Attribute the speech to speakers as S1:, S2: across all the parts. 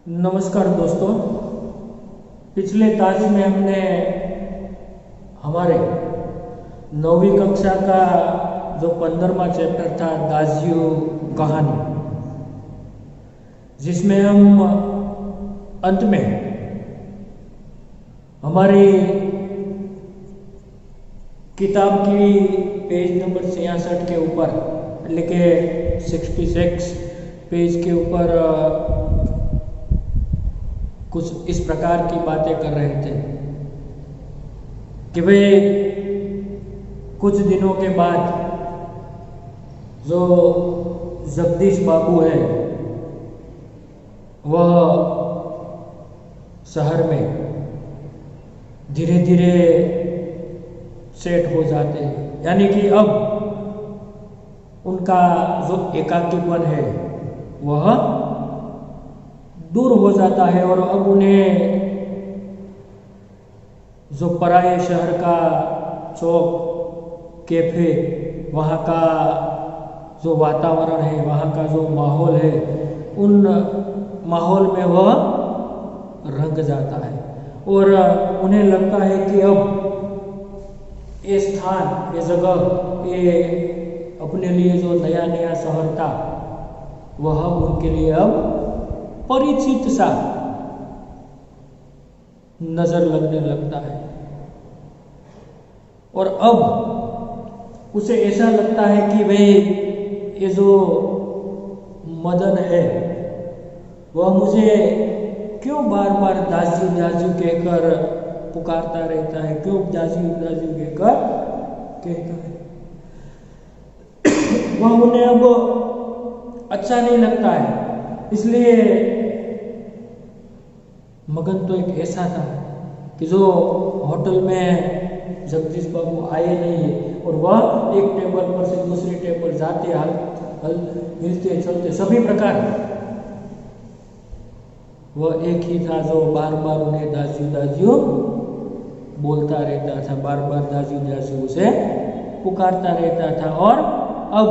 S1: नमस्कार दोस्तों। पिछले ताज में हमने हमारे 9वीं कक्षा का जो 15वां चैप्टर था दाजियो कहानी, जिसमें हम अंत में हमारी किताब की पेज नंबर 66 के ऊपर, मतलब के 66 पेज के ऊपर कुछ इस प्रकार की बातें कर रहे थे कि भाई कुछ दिनों के बाद जो जगदीश बाबू है वह शहर में धीरे धीरे सेट हो जाते हैं, यानी कि अब उनका जो एकाकीपन है वह दूर हो जाता है और अब उन्हें जो पराये शहर का चौक, कैफे, वहाँ का जो वातावरण है, वहाँ का जो माहौल है, उन माहौल में वह रंग जाता है और उन्हें लगता है कि अब ये स्थान, ये जगह, ये अपने लिए जो नया नया शहर था वह उनके लिए अब परिचित सा नजर लगने लगता है। और अब उसे ऐसा लगता है कि भाई ये जो मदन है वह मुझे क्यों बार बार दाजू दाजू कहकर पुकारता रहता है, क्यों दाजू दाजू कहकर कहता है। वह उन्हें अब अच्छा नहीं लगता है। इसलिए मगन तो एक ऐसा था कि जो होटल में जगदीश बाबू आए नहीं है और वह एक टेबल पर से दूसरी टेबल जाते हिलते चलते सभी प्रकार वह एक ही था जो बार बार उन्हें दाजू दाजू बोलता रहता था, बार बार दाजू दाजू उसे पुकारता रहता था। और अब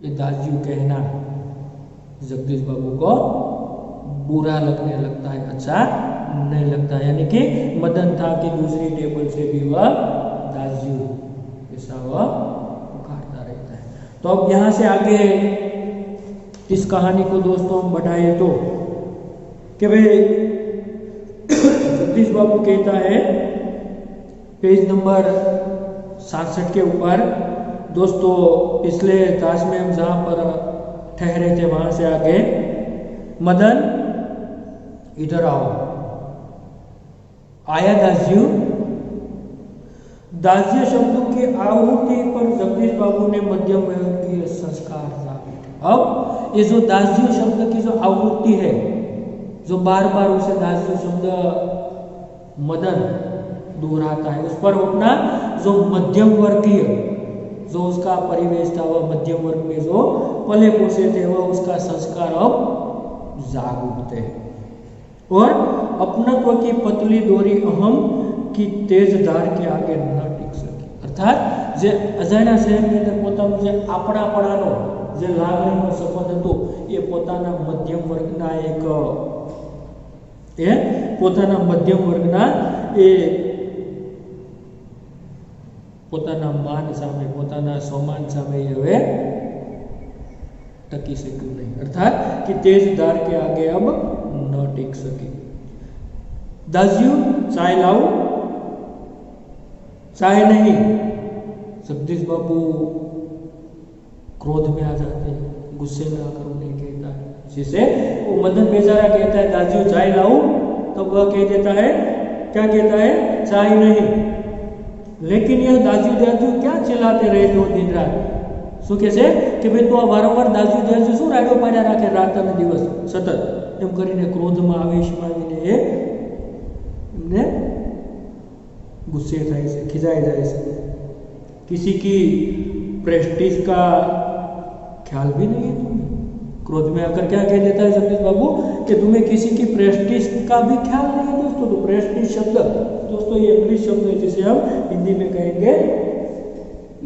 S1: ये दाजू कहना जगदीश बाबू को बुरा लगने लगता है, अच्छा नहीं लगता है। यानी कि मदन था कि दूसरी टेबल से भी वह दाजू ऐसा वह पुकारता रहता है। तो अब यहाँ से आगे इस कहानी को दोस्तों हम बढ़ाए तो कि भाई जगदीश बाबू कहता है पेज नंबर 67 के ऊपर, दोस्तों पिछले ताश में हम जहाँ पर ठहरे थे वहां से आगे, मदन इधर आओ। आया दाजू। दाजू शब्दों की आहुति पर जगदीश बाबू ने मध्यम वर्गीय संस्कार जागृत। अब ये जो दाजू शब्द की जो आहुति है, जो बार बार उसे दाजू शब्द मदन दोहराता है, उस पर अपना जो मध्यम वर्गीय जो उसका परिवेश था, वह मध्यम वर्ग में जो पले पोसे थे, वह उसका संस्कार अब जाग उठते हैं और अपनत्व की पतली डोरी अहम की तेज धार के आगे न टिक सकी। अर्थात जे अजाण्या शहરની અંદર પોતાનું જે આપણાપણાનો જે લાગણીનો સંબંધ હતો એ પોતાના મધ્યમ વર્ગના પોતાના મધ્યમ વર્ગના પોતાના માન સામે, પોતાના સ્વમાન સામે હવે ટકી શક્યું નહીં। અર્થાત कि तेज धार के आगे अब न टिक सके। दाजू चाय लाओ। चाय नहीं। जगदीश बाबू क्रोध में आ जाते हैं, गुस्से में आकर उन्हें कहता है, जिसे वो मदन बेचारा कहता है दाजू चाय लाओ, तब वह कह देता है, क्या कहता है, चाय नहीं। लेकिन यह दाजू दाजू क्या चिल्लाते रहते हो दिन रात? શું કહે છે કે ભાઈ તું આ વારંવાર દાજુ દાજુ શું રાડો પાડ્યા રાખે રાત અને દિવસ સતત, એમ કરીને ક્રોધમાં આવેશમાં આવીને એમને गुस्से થાય છે, खिजाए जाए से। किसी की प्रेस्टीज का ख्याल भी नहीं है तुम्हें। क्रोध में आकर क्या कह देता है जगदीश बाबू कि तुम्हें किसी की प्रेस्टीज का भी ख्याल नहीं है। दोस्तों तो प्रेस्टीज शब्द दोस्तों ये इंग्लिश शब्द है जिसे हम हिंदी में कहेंगे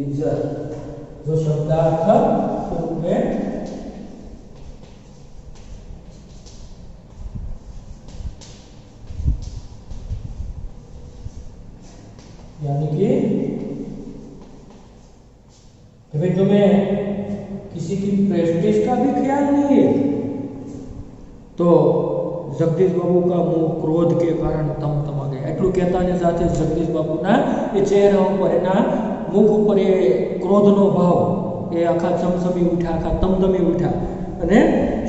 S1: इज्जत, जो शब्दार्थ रूप में यानी कि भाई तुम्हें किसी की प्रेस्टीज का भी ख्याल नहीं है। तो जगदीश बाबू का मुंह क्रोध के कारण तमतमा गया। એટલું કહેતાની સાથે જગદીશ બાબુના એ ચહેરા ઉપર એના મુખ ઉપર એ ક્રોધનો ભાવ એ આખા ચમચમી ઉઠ્યા, આખા તમતમી ઉઠ્યા અને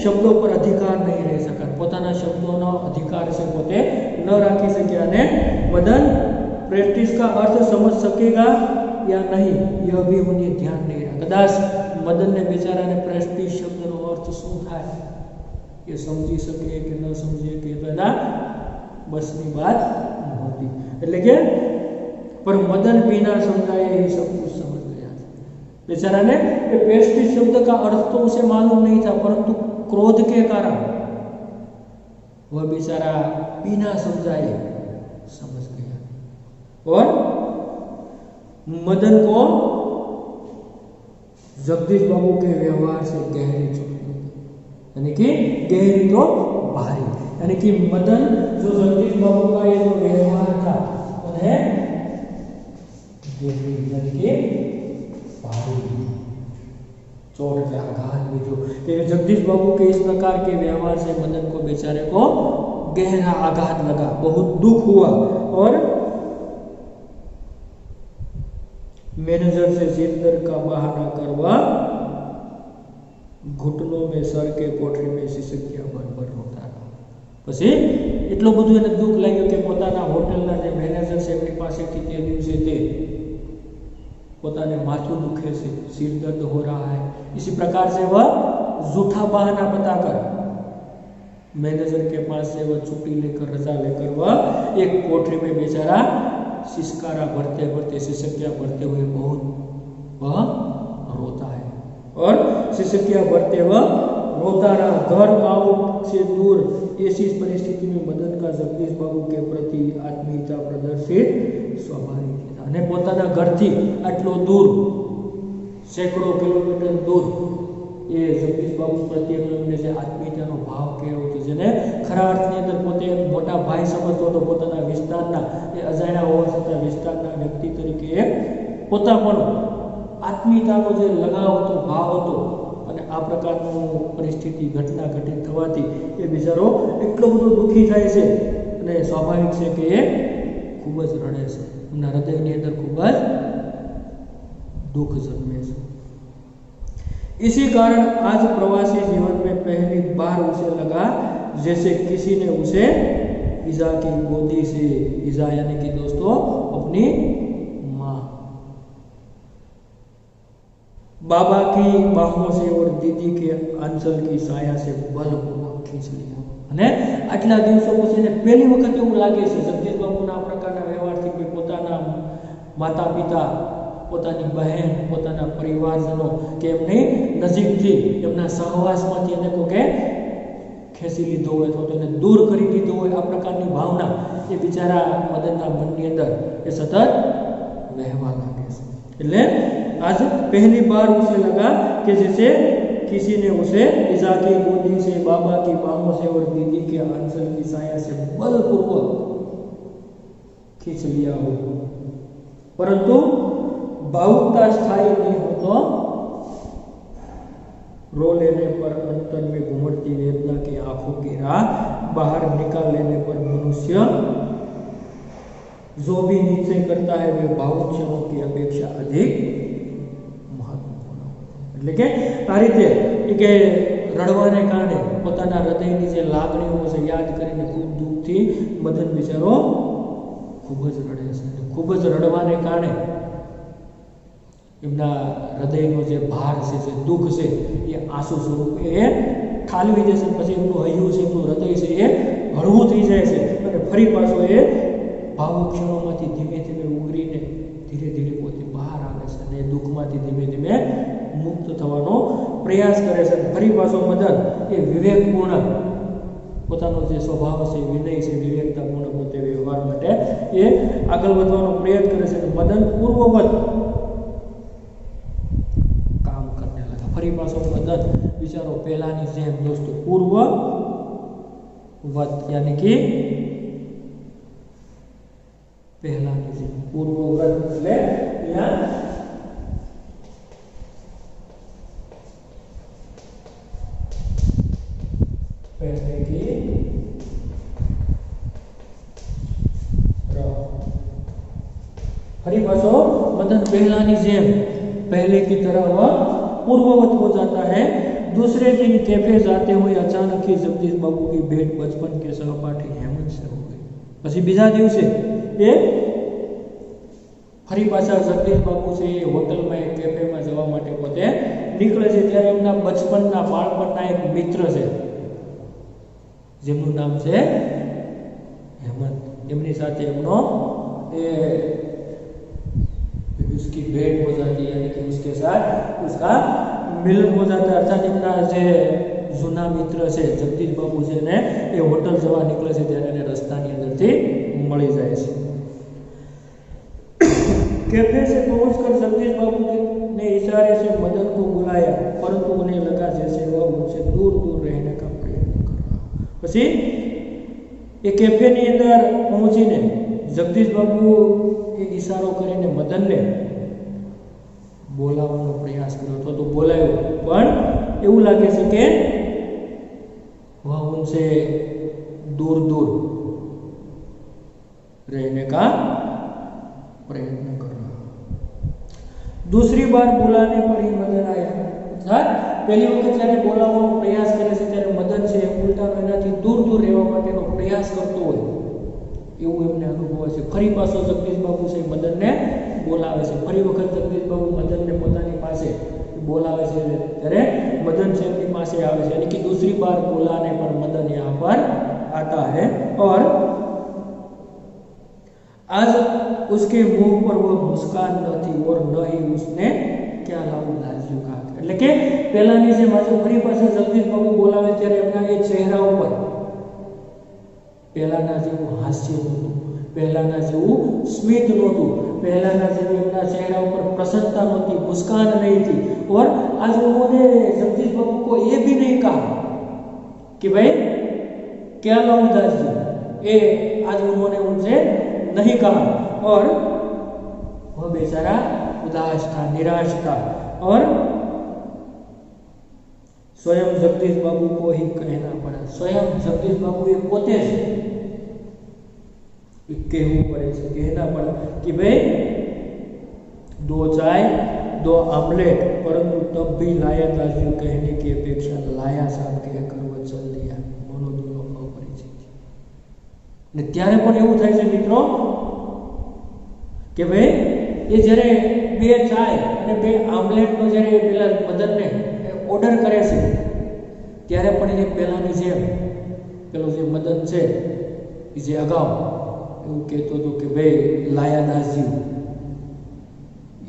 S1: શબ્દો પર અધિકાર નહીં રહી શક્યા। પોતાના શબ્દોનો અધિકાર છે પોતે ન રાખી શક્યા અને મદન પ્રેસ્ટીજ का अर्थ समझ सकेगा या नहीं यह भी उन्हें ध्यान नहीं रहा। कदाच मदन ने बेचारा ने प्रेस्टीज शब्दનો अर्थ શું થાય ये समझी सके कि न समझे कि एना बसनी बात नहोती। એટલે કે पर मदन बिना समझाए ही सब कुछ समझ गया। बेचारा ने ये प्रेस्टीज शब्द का अर्थ तो उसे मालूम नहीं था, परंतु क्रोध के कारण वह बेचारा बिना समझाए समझ गया और मदन को जगदीश बाबू के व्यवहार से गहरी चोट लगी, यानी कि गहरी तो भारी, यानी कि मदन जो जगदीश बाबू का ये जो व्यवहार था उन्हें गहरी यानी कि भारी चोट के आघात में जो जगदीश बाबू के इस प्रकार के व्यवहार से मदन को बेचारे को गहरा आघात लगा, बहुत दुख हुआ और मैनेजर से सिरदर्द का बहाना करवा घुटनों में सर के कोठरी में सिसकिया भर होता रहा। પછી એટલો બધું એને દુઃખ લાગ્યું કે પોતાના હોટલના જે મેનેજર છે એમની પાસેથી તે દિવસે તે પોતાને માથું દુખે છે, सिर दर्द हो रहा है, इसी प्रकार से वह झूठा बहाना बताकर मैनेजर के पास से वह छुट्टी लेकर रजा लेकर वह एक कोठरी में बेचारा सिसकारा भरते भरते सिसकिया भरते हुए बहुत वह रोता है और सिसकिया भरते वह रोता रहा। घर आउट से दूर ऐसी परिस्थिति में मदन का जगदीश बाबू के प्रति आत्मीयता प्रदर्शित स्वाभाविक था અને પોતાના ઘરથી આટલો દૂર સેંકડો કિલોમીટર દૂર એ જગદીશ બાબુ પ્રત્યે એમને જે આત્મીયતાનો ભાવ કેવો હતો, જેને ખરા અર્થની અંદર પોતે એક મોટા ભાઈ સમજતો હતો, પોતાના વિસ્તારના એ અજાણ્યા હોવા છતાં વિસ્તારના વ્યક્તિ તરીકે એક પોતાપણો આત્મીયતાનો જે લગાવ હતો, ભાવ હતો અને આ પ્રકારનું પરિસ્થિતિ ઘટના ઘટિત થવાથી એ બિચારો એટલો બધો દુઃખી થાય છે અને સ્વાભાવિક છે કે એ ખૂબ જ રડે છે, એમના હૃદયની અંદર ખૂબ જ दुख जन्मे से। इसी कारण आज प्रवासी जीवन में पहली बार उसे लगा जैसे किसी ने उसे ईजा की गोदी से, ईजा यानी कि दोस्तों अपनी माँ, बाबा की बाहों से और दीदी के आंचल की साया से बलपूर्वक खींच लिया। અને આટલા દિવસો પછી એને પહેલી વખત એવું લાગે છે જગદીશ બાબુના આ પ્રકારના વ્યવહારથી કોઈ પોતાના માતા પિતા, પોતાની બહેન, પોતાના પરિવારજનો કે એમની નજીકથી એમના સહવાસમાંથી એને કોકે ખેંચી લીધો હોય તો એને દૂર કરી દીધો હોય, આ પ્રકારની ભાવના એ બિચારા મદનના મનની અંદર એ સતત વહેવા લાગે છે। એટલે आज पहली बार उसे लगा कि जैसे किसी ने उसे ईजा की गोदी से, बाबा की बाहों से और दीदी के आंचल की साया से बलपूर्वक खींच लिया हो। परंतु भावुकता स्थायी नहीं हो तो रो लेने पर अंतर में घुमड़ती वेदना की आंखों की राह बाहर निकाल लेने पर मनुष्य जो भी निश्चय करता है वे भावुक क्षणों की अपेक्षा अधिक महत्वपूर्ण होता है। એટલે કે આ રીતે કે રડવાને કારણે પોતાના હૃદયની જે લાગણીઓ છે યાદ કરીને ખૂબ દુઃખથી મદન બિચારો ખૂબ જ રડે છે, ખૂબ જ રડવાને કારણે એમના હૃદયનો જે ભાર છે, જે દુઃખ છે એ આંસુ સ્વરૂપે એ ઠાલવી દેશે, પછી એમનું હૈયું છે, એમનું હૃદય છે એ હળવું થઈ જાય છે અને ફરી પાછો એ ભાવુક ક્ષણોમાંથી ધીમે ધીમે ઉગરીને ધીરે ધીરે પોતે બહાર આવે છે અને દુઃખમાંથી ધીમે ધીમે મુક્ત થવાનો પ્રયાસ કરે છે। ફરી પાછો મદન એ વિવેકપૂર્ણ પોતાનો જે સ્વભાવ છે, વિનય છે, વિવેકતાપૂર્ણ પોતે વ્યવહાર માટે એ આગળ વધવાનો પ્રયત્ન કરે છે। મદન પૂર્વવત ફરી પાછો મદન વિચારો પહેલાની જેમ દોસ્તો પૂર્વવત यानी कि પહેલાની જેમ પૂર્વવ્રત એટલે અહીંયા पहले की हरी पासो मदन पहलानी जेम पहले की तरह वह पूर्ववत हो जाता है। दूसरे दिन कैफे जाते हुए अचानक ही जगदीश बाबू की भेंट बचपन के सहपाठी हेमंत से हो गई। પછી બીજા દિવસે એ ફરી પાછા જગદીશ બાબુ છે એ હોટલમાં એક કેફેમાં જવા માટે પોતે નીકળે છે ત્યારે એમના બચપનના બાળપણના એક મિત્ર છે જેમનું નામ છે हेमंत। એમની સાથે એમનો એ उसकी भेंट हो जाती है, यानी कि उसके साथ उसका मिलन हो जाता है। अर्थात એમના જે જૂના મિત્ર છે જગદીશ બાબુ છે ને એ હોટલ જવા નીકળે છે ત્યારે એને રસ્તાની અંદરથી મળી જાય છે। कैफे से पहुंचकर जगदीश बाबू ने इशारे से मदन को बुलाया, परंतु उन्हें लगा जैसे वह उनसे दूर दूर रहने का प्रयत्न कर रहा। પછી એ કેફેની અંદર પહોંચીને જગદીશ બાબુ એ ઈશારો કરીને મદનને બોલાવવાનો પ્રયાસ કર્યો અથવા તો બોલાવ્યો, પણ એવું લાગે છે કે वह उनसे दूर दूर रहने का प्रयत्न कर रहा। दूसरी बार बुलाने पर ही मदन आया। पहली वखत જ્યારે બોલાવવાનો પ્રયાસ કરે છે ત્યારે મદન છે ઉલટાનો એનાથી દૂર દૂર રહેવા માટેનો પ્રયાસ કરતો હોય એવું એમને અનુભવાય છે। ફરી પાછો જગદીશ બાબુ છે મદનને બોલાવે છે। ફરી વખત જગદીશ બાબુ મદનને પોતાની પાસે બોલાવે છે ત્યારે मदन से अपनी पास आवे है, यानी कि दूसरी बार बुलाने पर मदन यहाँ पर आता है और आज उसके मुंह पर वो मुस्कान न थी और न ही उसने क्या लाવું લાજ્યું कहा। એટલે કે પહેલાની જે માથે ફરી પાસે જગદીશ બાબુ બોલાવે ત્યારે એમના એ ચહેરા ઉપર પહેલાના જેવું હાસ્ય નહોતું, પહેલાના જેવું સ્મિત નહોતું, પહેલાના જેવી એમના ચહેરા ઉપર प्रसन्नता नहोती, मुस्कान नहीं थी। और आज उन्होंने जगदीश बाबू को ये भी नहीं कहा कि भाई क्या लाऊं दास जी, ये आज उन्होंने उनसे नहीं कहा और वह बेचारा उदास था, निराश था और स्वयं जगदीश बाबू को ही कहना पड़ा। स्वयं जगदीश बाबू ये पोते कहવું પડે છે, कहना पड़ा कि भाई 2 चाय 2 आमलेट, परंतु तब भी लाया दाजू कहने की अपेक्षा लाया साहब कहकर वो चल दिया। दोनों दोनों अपरिचित ने त्यारे पण એવું થાય છે મિત્રો કે ભાઈ એ જ્યારે 2 ચાય અને 2 આમલેટ નો જ્યારે પેલા મદનને ઓર્ડર કરે છે ત્યારે પણ એ પહેલાની જેમ પેલો જે મદન છે એ જે અગાઉ એવું કહેતો હતો કે ભાઈ લાયા દાસજી,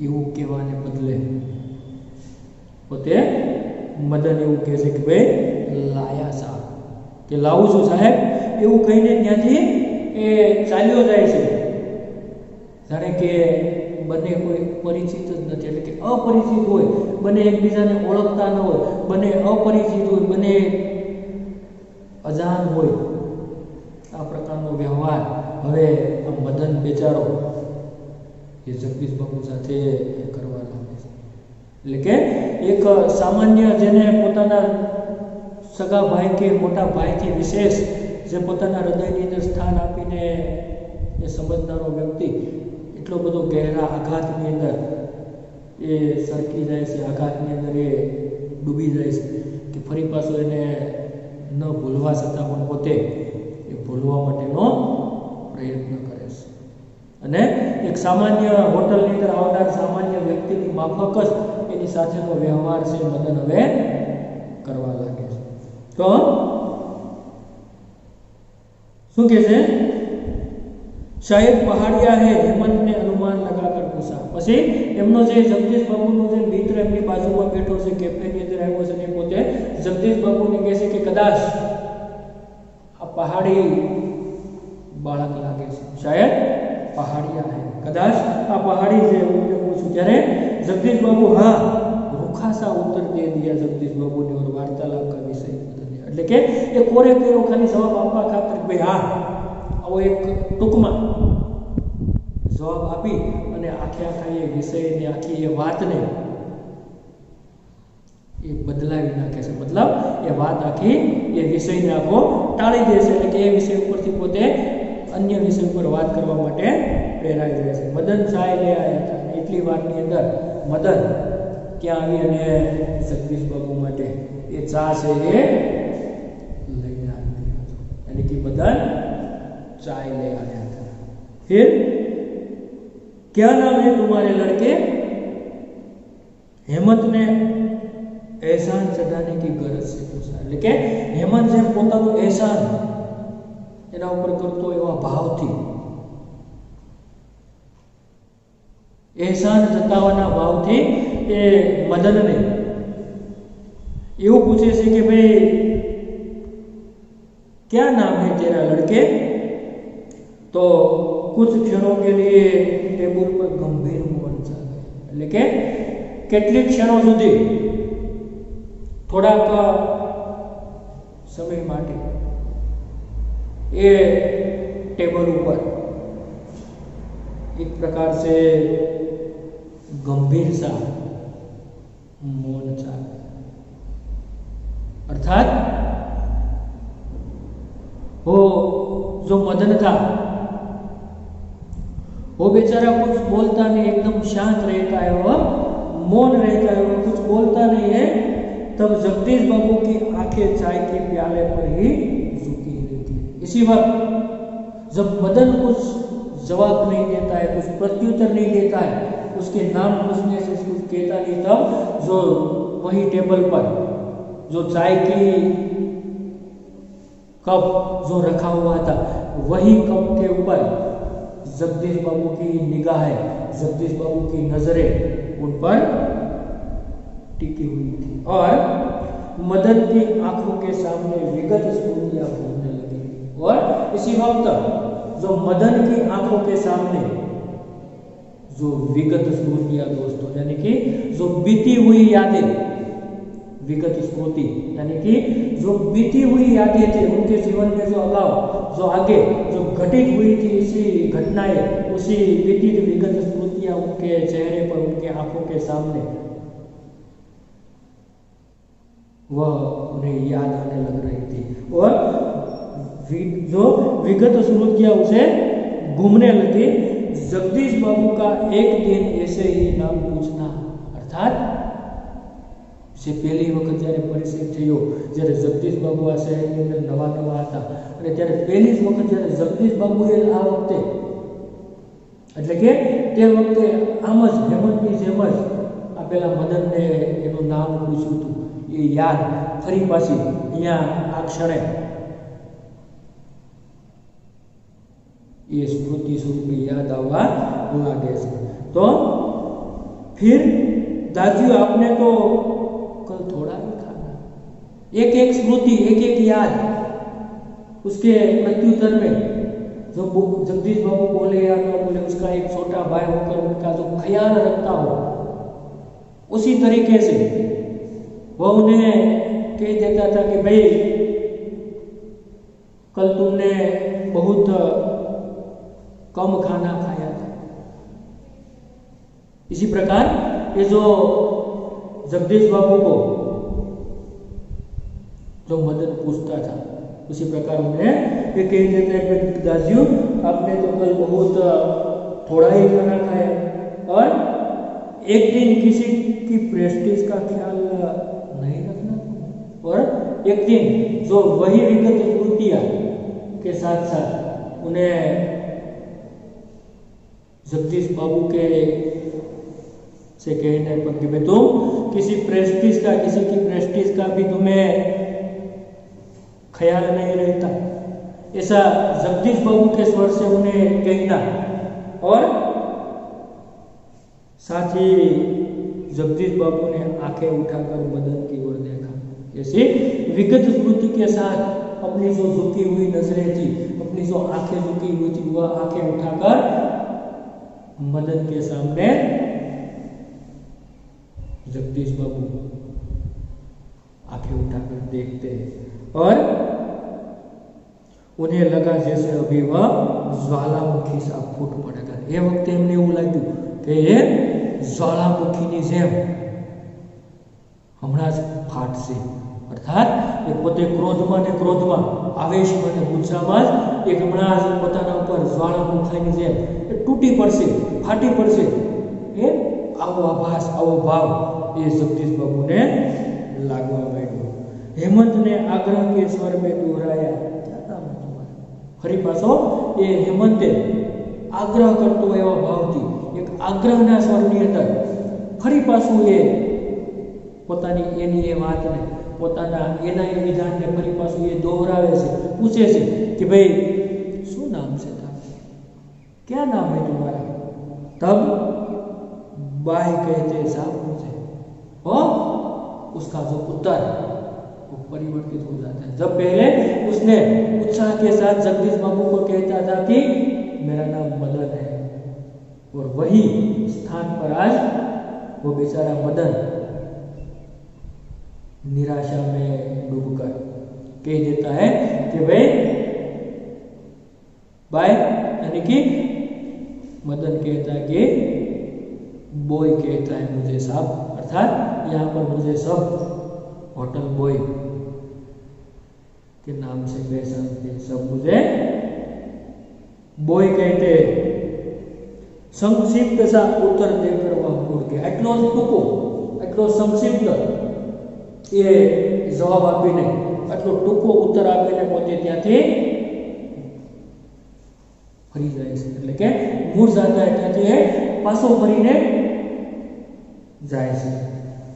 S1: એવું કહેવાને બદલે પોતે મદન એવું કહે છે કે ભાઈ લાયા સાહેબ, કે લાવું છું સાહેબ, એવું કહીને ત્યાંથી એ ચાલ્યો જાય છે। જાણે કે બંને કોઈ પરિચિત જ નથી, એટલે કે અપરિચિત હોય, બંને એકબીજાને ઓળખતા ન હોય, બંને અપરિચિત હોય, બંને અજાણ હોય, આ પ્રકારનો વ્યવહાર હવે આ મદન બેચારો એ જગદીશ બાબુ સાથે કરવા લાગે છે। એટલે કે એક સામાન્ય જેને પોતાના સગા ભાઈ કે મોટા ભાઈથી વિશેષ જે પોતાના હૃદયની અંદર સ્થાન આપીને એ સમજનારો વ્યક્તિ એટલો બધો ગહેરા આઘાતની અંદર એ સરકી જાય છે, આઘાતની અંદર એ ડૂબી જાય છે કે ફરી પાછો એને ન ભૂલવા છતાં પણ પોતે એ ભૂલવા માટેનો પ્રયત્ન કરે છે અને એક સામાન્ય હોટલની અંદર આવનાર સામાન્ય વ્યક્તિની માફક જ એની સાથેનો વ્યવહાર છે મદન હવે કરવા લાગે છે। તો શું કહે છે, शायद पहाड़िया है, हेमंत ने अनुमान लगाकर पूछा। પછી એમનો જે જગદીશ બાબુનો જે મિત્ર એમની બાજુમાં બેઠો છે કેફેની અંદર આવ્યો છે ને પોતે જગદીશ બાબુને કહે છે કે કદાચ આ પહાડી બાળક લાગે છે, शायद पहाड़िया है, कदाच आ पहाड़ी से उन्होंने पूछा। ત્યારે जगदीश बाबू हाँ रूखा सा उत्तर दे दिया जगदीश बाबू ने और वार्तालाप का विषय बदल दिया। એટલે કે એ કોરે કેરો ખાલી જવાબ આપવા ખાતર ભાઈ હા આવો એક ટૂંકમાં જવાબ આપી અને આખા એ વિષયને આખી એ વાતને એ બદલાવી નાખે છે, મતલબ એ વાત આખી એ વિષયને આખો ટાળી દે છે, એટલે કે એ વિષય ઉપરથી પોતે અન્ય વિષય ઉપર વાત કરવા માટે પ્રેરાઈ રહે છે. મદન ચાય લઈ આવ્યા હતા, એટલી વાતની અંદર મદન ક્યાં આવી અને જગદીશ બાબુ માટે એ ચા છે એ લઈને આવી રહ્યા હતા, यानी कि मदन चाय ले आया था. फिर क्या नाम है तुम्हारे लड़के? हेमंत ने एहसान चढ़ाने की गरज से पूछा. लेकिन हेमंत से પોતાનો એહસાન એના ઉપર કરતો એવા ભાવથી, એહસાન જતાવવાના ભાવથી એ મદનને એવું પૂછે છે કે ભાઈ क्या नाम है तेरा लड़के? तो कुछ क्षणों के लिए टेबल पर गंभीर मौन छा गया. એટલે કે કેટલીક ક્ષણો સુધી થોડાક સમય માટે એ ટેબલ ઉપર एक प्रकार से गंभीर सा मौन छा गया. अर्थात वो जो मदन था वो बेचारा कुछ बोलता नहीं, एकदम शांत रहता है, वह मौन रहता है, वह कुछ बोलता नहीं है. तब जगदीश बाबू की आंखें चाय के प्याले पर ही झुकी रहती है. इसी वक्त जब मदन कुछ जवाब नहीं देता है, कुछ प्रत्युत्तर नहीं देता है, उसके नाम पूछने से कुछ कहता नहीं, तब जो वही टेबल पर जो चाय की कप जो रखा हुआ था, वही कप के ऊपर जगदीश बाबू की निगाहें, जगदीश बाबू की नजरें उन पर टिकी हुई थी और मदन की आंखों के सामने विगत स्मृतियां घूमने लगी. और इसी वक्त जो मदन की आंखों के सामने जो विगत स्मृतियां दोस्तों, यानी कि जो बीती हुई यादें, विगत स्मृति यानी कि जो बीती हुई यादें थी उनके जीवन में, जो अगाव जो आगे जो घटित हुई थी इसी घटनाएं, उसी बीती हुई विगत स्मृतियां उनके चेहरे पर, उनके आंखों के सामने वह उन्हें याद आने लग रही थी. और जो विगत स्मृतियां उसे घूमने लगी. जगदीश बाबू का एक दिन ऐसे ही नाम पूछना, अर्थात से पहली वक्त જ્યારે પરિચય થયો, જ્યારે જગદીશ બાબુ આ શહેરની અંદર નવા હતા અને ત્યારે પહેલી જ વખત જ્યારે જગદીશ બાબુએ આ વખતે, એટલે કે તે વખતે આમ જ હેમંતની જેમ જ આ પેલા મદનને એનું નામ પૂછ્યું હતું, એ યાદ ફરી પાછી અહીંયા આ ક્ષણે ये स्मृति स्वरूप याद आवा लागे से. तो फिर दादी आपने तो कल थोड़ा ही खाना, एक एक स्मृति, एक एक याद, उसके प्रत्युत्तर में जो जगदीश बाबू बोले या न बोले, उसका एक छोटा भाई होकर उनका जो ख्याल रखता हो, उसी तरीके से वह उन्हें कह देता था कि भाई कल तुमने बहुत कम खाना खाया था. इसी प्रकार ये जो जगदीश बाबू को जो मदन पूछता था, उसी प्रकार उन्हें ये कह देते हैं कि दादियों आपने तो कल बहुत थोड़ा ही खाना खाया और एक दिन किसी की प्रेस्टीज का ख्याल नहीं रखना, और एक दिन जो वही विगत स्मृतियां के साथ साथ उन्हें जगदीश बाबू के से कहने पर कि भाई तुम किसी प्रेस्टीज का, किसी की प्रेस्टीज का भी तुम्हें ख्याल नहीं रहता, ऐसा जगदीश बाबू के स्वर से उन्हें कहना. और साथ ही जगदीश बाबू ने आंखें उठाकर मदन की ओर देखा, जैसे विगत स्मृति के साथ अपनी जो झुकी हुई नजरें थी, अपनी जो आंखें झुकी हुई थी, वह आंखें उठाकर मदन के सामने जगदीश बाबू आंखें उठाकर देखते हैं और उन्हें लगा जैसे अभी वह ज्वालामुखी सा फूट पड़ेगा. એ વખતે એમને એવું લાગ્યું કે એ જ્વાળામુખીની જેમ હમણાં જ ફાટશે, અર્થાત એ પોતે ક્રોધમાં ને ક્રોધમાં, આવેશમાં ને ગુસ્સામાં જ એક હમણાં જ પોતાના ઉપર જ્વાળામુખીની જેમ એ તૂટી પડશે, ફાટી પડશે, એ આવો આભાસ, આવો ભાવ એ જગદીશ બાબુને लागवा માંડ્યો। हेमंतने आग्रह के स्वर में दोहराया, क्या नाम है तुम्हारा? फरी पाछो ए हेमंते आग्रह करतो एवा भावथी एक आग्रहना स्वरनी अंदर फरी पाछो ए पोतानी एनी ए वातने पोताना एना ए विधानने फरी पाछो ए दोहरावे छे, पूछे छे कि भाई शुं नाम छे तारू? क्या नाम है तुम्हारा? तब बाई कहते साहब मुझे, और उसका जो उत्तर वो परिवर्तित हो जाता है। जब पहले उसने उत्साह के साथ जगदीश बाबू को कहता था कि मेरा नाम मदन है, और वही स्थान पर आज वो बेचारा मदन निराशा में डूबकर कह देता है कि भाई बाय, यानी कि मदन कहता है कि बॉय कहता है मुझे साहब, अर्थात यहाँ पर मुझे सब होटल बॉय के नाम से पहचानते, सब मुझे बॉय कहते। संक्षिप्त सा उत्तर देकर वह मुड़ गया। એટલો ટૂંકો, એટલો સંક્ષિપ્ત એ જવાબ આપીને, એટલો ટૂંકો ઉત્તર આપીને પોતે ત્યાંથી ફરી જાય છે, એટલે કે મૂળ જાતા ત્યાંથી પાછો ફરીને जाए से।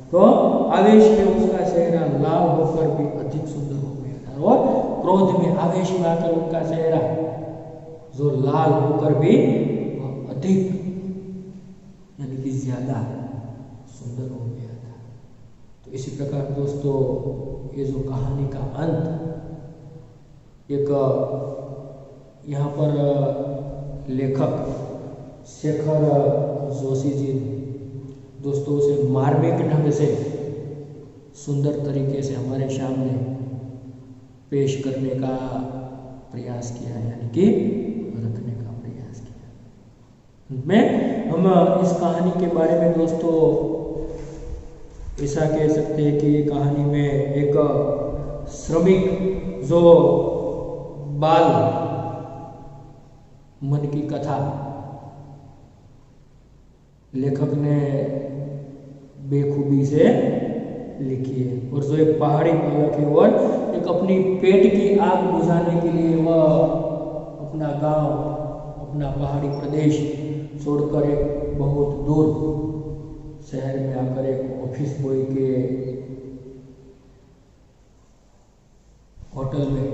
S1: तो आवेश में उसका चेहरा लाल होकर भी अधिक सुंदर हो गया था, और क्रोध में आवेश में आकर उनका चेहरा जो लाल होकर भी अधिक यानी कि ज्यादा सुंदर हो गया था। तो इसी प्रकार दोस्तों ये जो कहानी का अंत एक यहाँ पर लेखक शेखर जोशी जी दोस्तों उसे मार्मिक ढंग से सुंदर तरीके से हमारे सामने पेश करने का प्रयास किया, यानी कि रखने का प्रयास किया। में हम इस कहानी के बारे में दोस्तों ऐसा कह सकते हैं कि ये कहानी में एक श्रमिक जो बाल मन की कथा लेखक ने बेखूबी से लिखी है, और जो एक पहाड़ी बालक है और एक अपनी पेट की आग बुझाने के लिए वह अपना गांव, अपना पहाड़ी प्रदेश छोड़कर एक बहुत दूर शहर में आकर एक ऑफिस बॉय के होटल में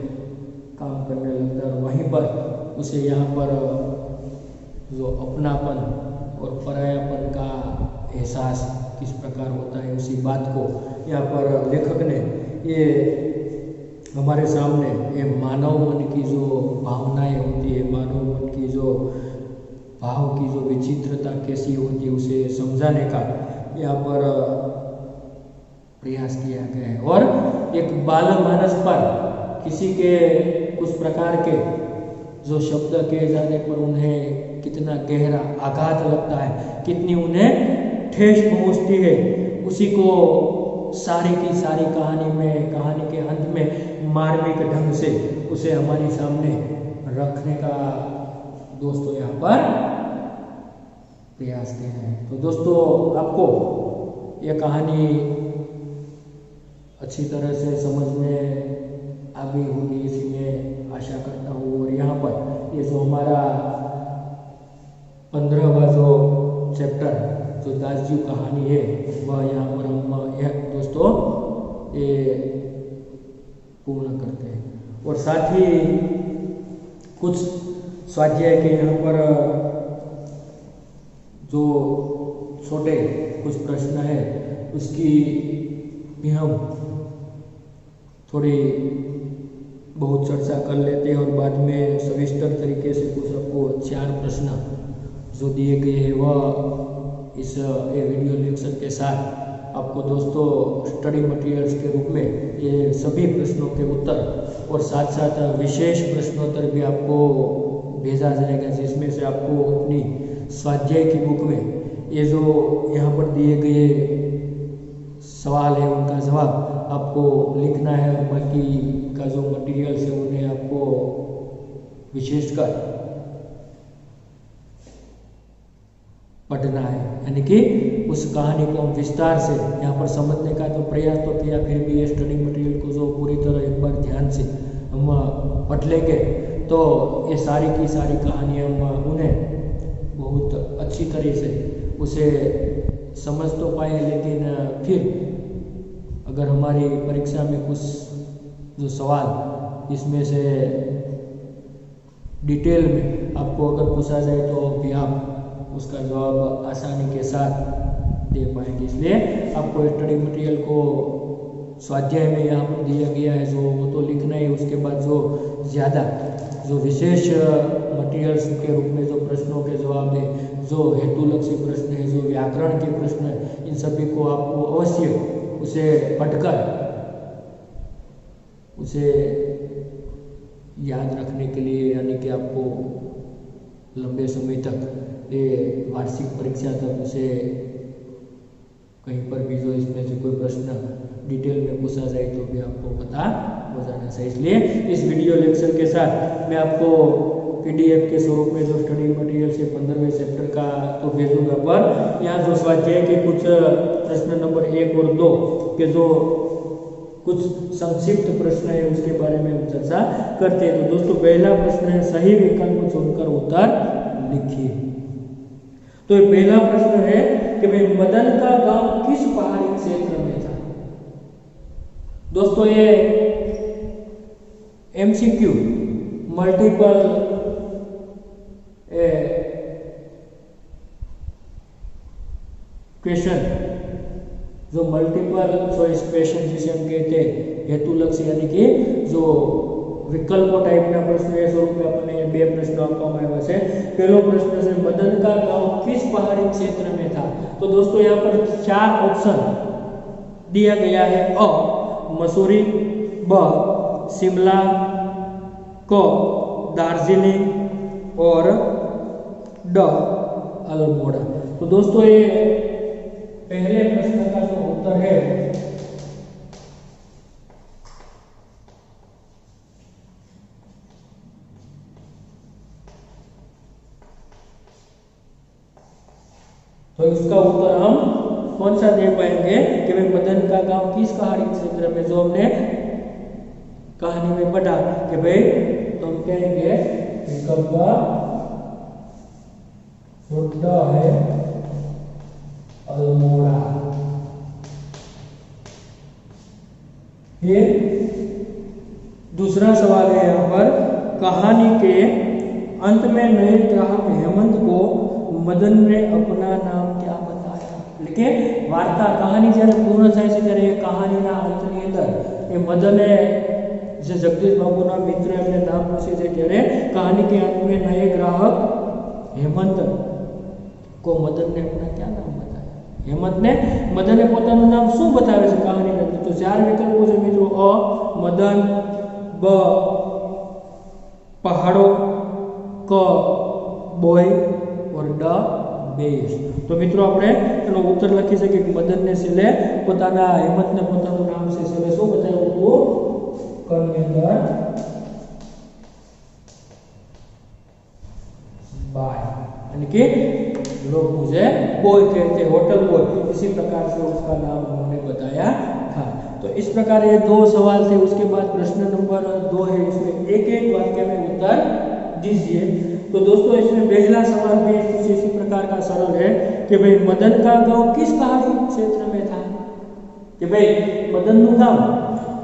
S1: काम करने लगता है। वहीं पर उसे यहाँ पर जो अपनापन और परायापन का एहसास किस प्रकार होता है, उसी बात को यहाँ पर लेखक ने ये हमारे सामने ये मानव मन की जो भावनाएं होती है, मानव मन की जो भाव की जो विचित्रता कैसी होती है, उसे समझाने का यहाँ पर प्रयास किया गया है। और एक बाल मानस पर किसी के कुछ प्रकार के जो शब्द कहे जाने पर उन्हें कितना गहरा आघात लगता है, कितनी उन्हें ठेस पहुंचती है, उसी को सारी की सारी कहानी में, कहानी के अंत में मार्मिक ढंग से उसे हमारे सामने रखने का दोस्तों यहाँ पर प्रयास किया है। तो दोस्तों आपको यह कहानी अच्छी तरह से समझ में आ गई होगी, इसी में आशा करता हूँ। और यहाँ पर ये जो हमारा 15वां जो चैप्टर जो दासजी कहानी है वह यहाँ पर हम यह दोस्तों ये पूर्ण करते हैं। और साथ ही कुछ स्वाध्याय के यहाँ पर जो छोटे कुछ प्रश्न है उसकी भी हम थोड़ी बहुत चर्चा कर लेते हैं, और बाद में सविस्तर तरीके से कुछ आपको 4 प्रश्न जो दिए गए हैं वह इस वीडियो लेक्चर के साथ आपको दोस्तों स्टडी मटेरियल्स के रूप में ये सभी प्रश्नों के उत्तर और साथ साथ विशेष प्रश्नोत्तर भी आपको भेजा जाएगा, जिसमें से आपको अपनी स्वाध्याय की बुक में ये जो यहाँ पर दिए गए सवाल है उनका जवाब आपको लिखना है और बाकी का जो मटेरियल्स है उन्हें आपको विशेषकर पढ़ना है, यानी कि उस कहानी को हम विस्तार से यहाँ पर समझने का तो प्रयास तो किया, फिर भी ये स्टडी मटेरियल को जो पूरी तरह एक बार ध्यान से हम पढ़ लेंगे तो ये सारी की सारी कहानियाँ हम उन्हें बहुत अच्छी तरह से उसे समझ तो पाए, लेकिन फिर अगर हमारी परीक्षा में कुछ जो सवाल इसमें से डिटेल में आपको अगर पूछा जाए तो भी आप उसका जवाब आसानी के साथ दे पाएंगे। इसलिए आपको स्टडी मटेरियल को स्वाध्याय में यहाँ पर दिया गया है जो वो तो लिखना है, उसके बाद जो ज़्यादा जो विशेष मटेरियल्स के रूप में जो प्रश्नों के जवाब है, जो हेतुलक्षी प्रश्न है, जो व्याकरण के प्रश्न है, इन सभी को आपको अवश्य उसे पढ़कर उसे याद रखने के लिए, यानी कि आपको लंबे समय तक ये वार्षिक परीक्षा तक उसे कहीं पर भी जो इसमें से कोई प्रश्न डिटेल में पूछा जाए तो भी आपको पता हो जाना चाहिए। इसलिए इस वीडियो लेक्चर के साथ मैं आपको PDF के स्वरूप में जो स्टडी मटेरियल से 15वें चैप्टर का तो भेजूंगा, पर यहाँ जो स्वाध्याय के कुछ प्रश्न नंबर 1 और 2 के जो कुछ संक्षिप्त प्रश्न है उसके बारे में हम चर्चा करते हैं। तो दोस्तों पहला प्रश्न है सही विकल्प चुनकर उत्तर लिखिए। तो ये पहला प्रश्न है कि भाई मदन का गांव किस पहाड़ी क्षेत्र में था। दोस्तों ये MCQ मल्टीपल क्वेश्चन, जो मल्टीपल चॉइस क्वेश्चन जिसे हम कहते हैं हेतुलक्षी, यानी कि जो विकल्प टाइप ना प्रश्न है स्वरूप में अपने 2 प्रश्न आपવામાં આવ્યા છે। पहलो प्रश्न है मदन का गांव किस पहाड़ी क्षेत्र में था। तो दोस्तों यहाँ पर 4 ऑप्शन दिया गया है। अ मसूरी, ब शिमला, क दार्जिलिंग और ड अल्मोड़ा। तो दोस्तों ये पहले प्रश्न का जो उत्तर है तो इसका उत्तर हम कौन सा दे पाएंगे कि भाई मदन का गांव किस पहाड़ी क्षेत्र में, जो हमने कहानी में पढ़ा कि भाई तो हम कहेंगे विकल्प छोटा है अल्मोड़ा। फिर दूसरा सवाल है यहाँ पर कहानी के अंत में नए ग्राहक हेमंत को मदन ने अपना नाम क्या बताया। लेकिन वार्ता कहानी जયારે પૂર્ણ થાય છે ત્યારે કહાનીના અંતની અંદર એ મદને જે જગદીશ બાબુના મિત્ર એમને નામ પૂછે છે ત્યારે कहानी के अंत में नए ग्राहक हेमंत को मदन ने अपना क्या नाम बताया। हेमंत ने मदने પોતાનું નામ શું બતાવે છે કહાનીની અંદર। તો 4 વિકલ્પો છે મિત્રો, અ મદન, બ પહાડો, ક બોય और ड बेस। तो मित्रों આપણે એનો ઉત્તર લખી શકીએ કે મદન ને છેલ્લે પોતાના હેમંત ને પોતાનું નામ છે છેલ્લે શું બતાવ્યું હતું કની અંદર बाय, यानी कि लोग मुझे बॉय कहते हैं, होटल बॉय, इसी प्रकार से उसका नाम उन्होंने बताया था। तो इस प्रकार ये 2 सवाल थे। उसके बाद प्रश्न नंबर 2 है, इसमें एक वाक्य में उत्तर दीजिए। तो दोस्तों इसमें पहला सवाल भी कुछ इसी प्रकार का सरल है कि भाई मदन का गांव किस पहाड़ी क्षेत्र में था। कि भाई मदन નું ગામ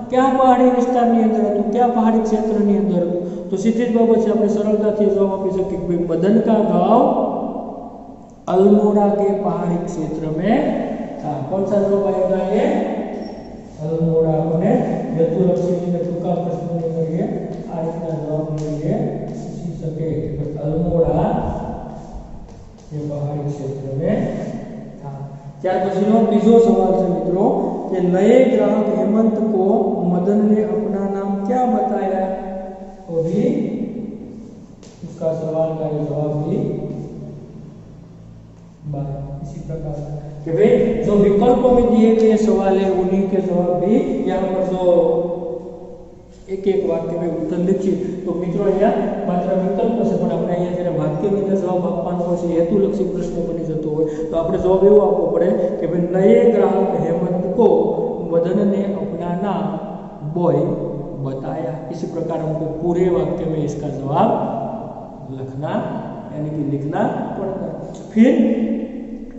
S1: क्या पहाड़ी विस्तार ની અંદર હતું, क्या पहाड़ी क्षेत्र ની અંદર હતું। तो सीधी જ बाबत से આપણે સરળતાથી જવાબ આપી શકીએ કે ભાઈ मदन का गांव अल्मोड़ा के पहाड़ी क्षेत्र में था। कौन सा जवाब आएगा ये अल्मोड़ा। अपने हेतुलक्षी में टूका प्रश्न में करिए आ રીતના જવાब મેળવીએ सके अल्मोड़ा के पहाड़ी क्षेत्र में था। त्यार पछीनो बीजो सवाल है मित्रों कि नए ग्राहक हेमंत को मदन ने अपना नाम क्या बताया। तो भी उसका सवाल का जवाब भी प्रकार कि भाई जो विकल्पों में दिए गए सवाल है उन्हीं के जवाब भी यहाँ पर जो एक एक वाक्य में उत्तर लिखिए तो मित्रों यहाँ मात्र विकल्प से पण આપણે અહીંયા જ્યારે વાક્યની અંદર જવાબ આપવાનો હોય છે હેતુલક્ષી પ્રશ્ન બની જતો હોય તો આપણે જવાબ એવો આપવો પડે કે ભાઈ નए ग्राहक हेमंत को मदन ने अपना नाम बॉय बताया। इसी प्रकार हमको पूरे वाक्य में इसका जवाब लिखना यानी कि लिखना पड़ता है। फिर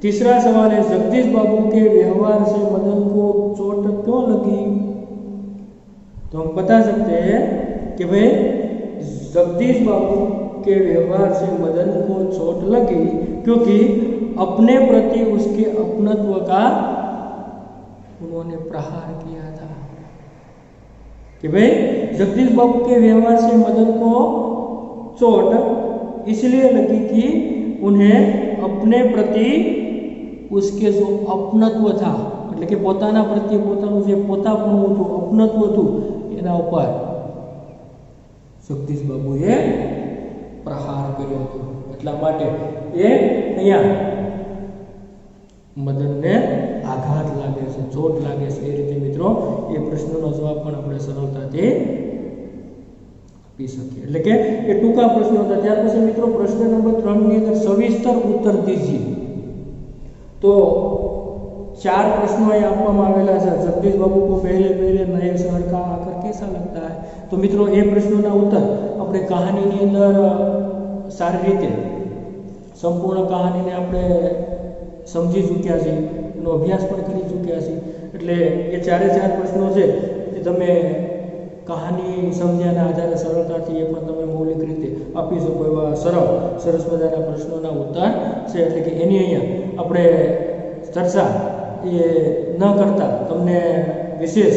S1: तीसरा सवाल है जगदीश बाबू के व्यवहार से मदन को चोट क्यों लगी। तो हम बता सकते हैं कि भाई जगदीश बाबू के व्यवहार से मदन को चोट लगी क्योंकि अपने प्रति उसके अपनत्व का उन्होंने प्रहार किया था। कि भाई जगदीश बाबू के व्यवहार से मदन को चोट इसलिए लगी कि उन्हें अपने प्रति उसके जो अपनत्व था એટલે કે પોતાના પ્રત્યે પોતાનું જે પોતાપણું હતું અપનત્વ હતું એના ઉપર જગદીશ બાબુએ પ્રહાર કર્યો હતો એટલા માટે એ અહીંયા મદનને આઘાત લાગે છે ચોટ લાગે છે એ રીતે મિત્રો એ પ્રશ્નનો જવાબ પણ આપણે સરળતાથી આપી શકીએ એટલે કે એ ટૂંકા પ્રશ્નો હતા। ત્યાર પછી મિત્રો પ્રશ્ન નંબર 3 ની અંદર સવિસ્તર ઉત્તર દીजिए। तो 4 प्रश्नों ये आपको आवेला है। जगदीश बाबू को पहले नए शहर का आकर कैसा लगता है। तो मित्रों ये प्रश्नों ना उत्तर अपने कहानी ની અંદર સારી રીતે સંપૂર્ણ કહાનીને આપણે સમજી ચૂક્યા છીએ એનો અભ્યાસ પણ કરી ચૂક્યા છીએ એટલે એ ચારે ચાર પ્રશ્નો છે એ તમે કહાની સમજ્યાના આધારે સરળતાથી એ પણ તમે મૌલિક રીતે આપી શકો એવા સરસ મજાના પ્રશ્નોના ઉત્તર છે એટલે કે એની અહીંયા આપણે ચર્ચા એ ન કરતા તમને વિશેષ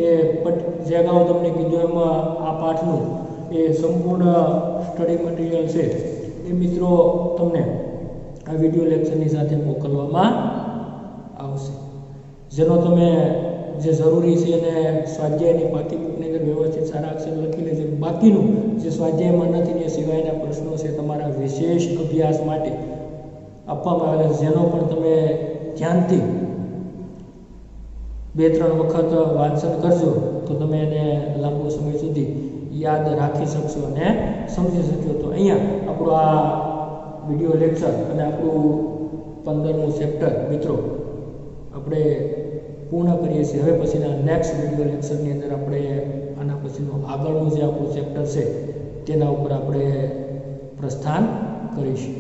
S1: એ જે અગાઉ તમને કીધું એમાં આ પાઠનું એ સંપૂર્ણ સ્ટડી મટીરિયલ છે એ મિત્રો તમને આ વિડીયો લેક્ચરની સાથે મોકલવામાં આવશે જેનો તમે જે જરૂરી છે એને સ્વાધ્યાયની પાકી બુકની અંદર વ્યવસ્થિત સારા અક્ષર લખી લેજો। બાકીનું જે સ્વાધ્યાયમાં નથી એ સિવાયના પ્રશ્નો છે તમારા વિશેષ અભ્યાસ માટે આપવામાં આવેલા છે જેનો પણ તમે ધ્યાનથી 2-3 વખત વાંચન કરજો તો તમે એને લાંબો સમય સુધી યાદ રાખી શકશો અને સમજી શકશો। તો અહીંયા આપણો આ વિડીયો લેક્ચર અને આપણું 15મું ચેપ્ટર મિત્રો આપણે પૂર્ણ કરીએ છીએ। હવે પછીના નેક્સ્ટ વિડીયો લેક્ચરની અંદર આપણે આના પછીનું આગળનું જે આપણું ચેપ્ટર છે તેના ઉપર આપણે પ્રસ્થાન કરીશું।